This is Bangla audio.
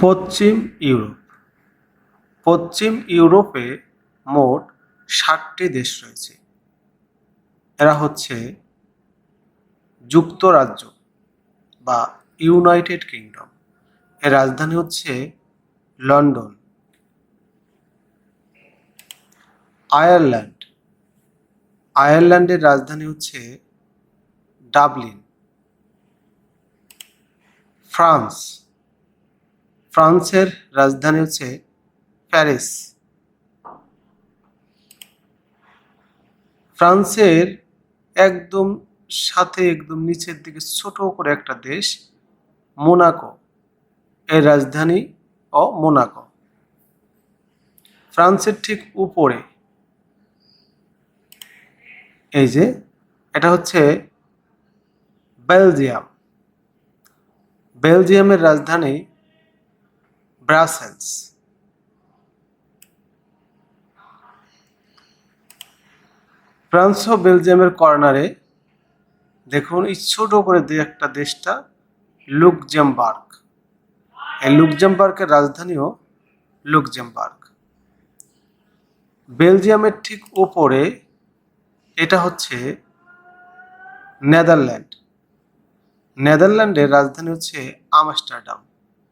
পশ্চিম ইউরোপ। পশ্চিম ইউরোপে মোট ৭টি দেশ রয়েছে। এরা হচ্ছে যুক্তরাজ্য বা ইউনাইটেড কিংডম। এর রাজধানী হচ্ছে লন্ডন। আয়ারল্যান্ড। আয়ারল্যান্ডের রাজধানী হচ্ছে ডাবলিন। ফ্রান্স। ফ্রান্সের রাজধানী হচ্ছে প্যারিস। ফ্রান্সের একদম একদম নিচের দিকে ছোট করে একটা দেশ মোনাকো। এর রাজধানী মোনাকো। ফ্রান্সের ঠিক উপরে এই যে এটা হচ্ছে বেলজিয়াম। বেলজিয়ামের রাজধানী ব্রাসেলস। ফ্রান্স ও বেলজিয়ামের কর্নারে দেখুন এই ছোট করে একটা দেশটা লুক্সেমবার্গ। এই লুক্সেমবার্গের রাজধানীও লুক্সেমবার্গ। বেলজিয়ামের ঠিক উপরে এটা হচ্ছে নেদারল্যান্ড। নেদারল্যান্ডের রাজধানী হচ্ছে আমস্টারডাম।